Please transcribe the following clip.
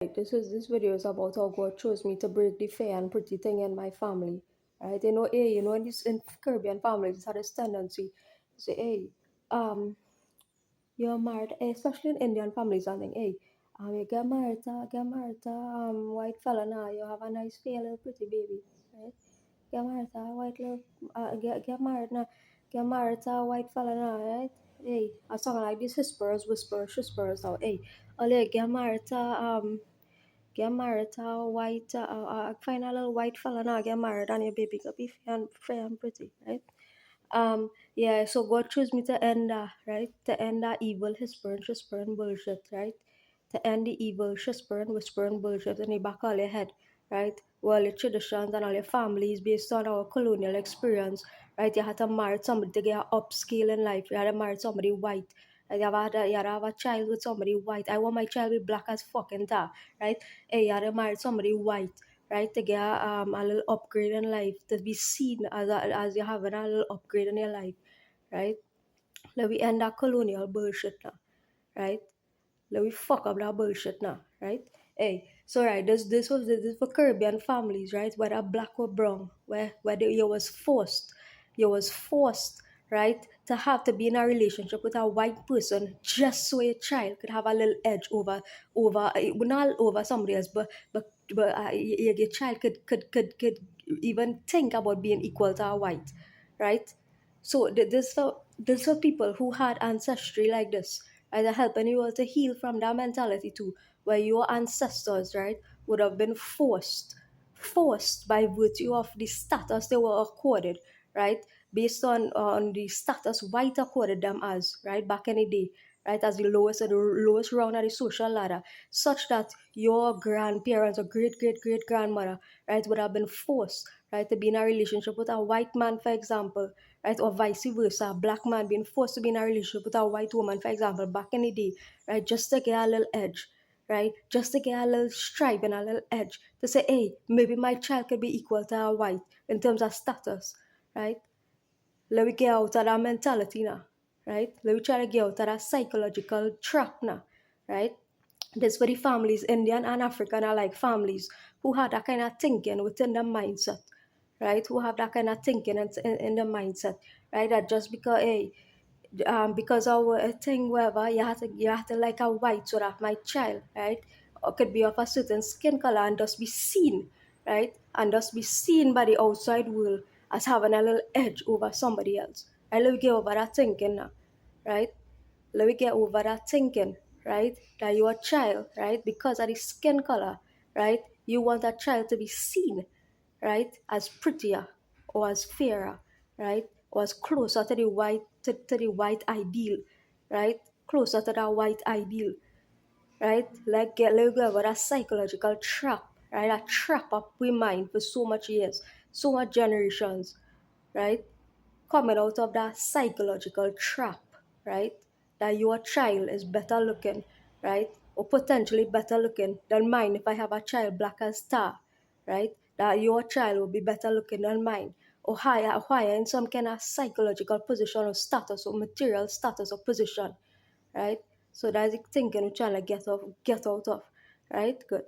Right, this video is about how God chose me to break the fair and pretty thing in my family. Right? In Caribbean families, it's had this tendency to say, hey, um, you're married, especially in Indian families, I think, hey, you get married to white fella now, you have a nice fair little pretty baby. Right? Get married to a white little get married now. Get married to a white fella now, right? Hey, a song like this whispers out, hey, get married to get married to a white, find a little white fella now, get married, and your baby could be fair and pretty, right? Yeah, so God chose me to end that, right? To end that evil whispering bullshit, right? To end the evil whispering bullshit in the back of your head, right? Well, your traditions and all your families based on our colonial experience, right? You had to marry somebody to get upscale in life. You had to marry somebody white. You had to have a child with somebody white. I want my child to be black as fucking that, right? Hey, you had to marry somebody white, right? To get a little upgrade in life, to be seen as you having a little upgrade in your life, right? Let we end that colonial bullshit now, right? Let we fuck up that bullshit now, right? Hey, so right, this for Caribbean families, right? Whether black or brown, where you was forced, right, to have to be in a relationship with a white person just so your child could have a little edge not over somebody else, but your child could even think about being equal to a white, right? So this for people who had ancestry like this, right? They're helping you all to heal from that mentality too, where your ancestors, right, would have been forced by virtue of the status they were accorded, right, based on the status white accorded them as, right, back in the day, right, as the lowest round of the social ladder, such that your grandparents or great grandmother, right, would have been forced, right, to be in a relationship with a white man, for example, right, or vice versa, a black man being forced to be in a relationship with a white woman, for example, back in the day, right, just to get a little edge, right, just to get a little stripe and a little edge to say, hey, maybe my child could be equal to a white in terms of status, right? Let me get out of that mentality now, right? Let me try to get out of that psychological trap now, right? This for the families, Indian and African are like families who had that kind of thinking within the mindset, right? Who have that kind of thinking in the mindset, right? That just because, hey, because our thing, whatever, you have to like a white so that my child, right, or could be of a certain skin color and just be seen, right, and just be seen by the outside world as having a little edge over somebody else. Right? Let me get over that thinking now, right? Let me get over that thinking, right? That you're a child, right? Because of the skin color, right? You want that child to be seen, right, as prettier or as fairer, right, or as closer to the white ideal, right, closer to that white ideal, right? Like get let go of that psychological trap, right? That trap up we mind for so much years, so much generations, right? Coming out of that psychological trap, right? That your child is better looking, right? Or potentially better looking than mine if I have a child black as tar, right? That your child will be better looking than mine. Or higher in some kind of psychological position or status or material status or position, right? So that's the thinking we're trying to get out of, right? Good.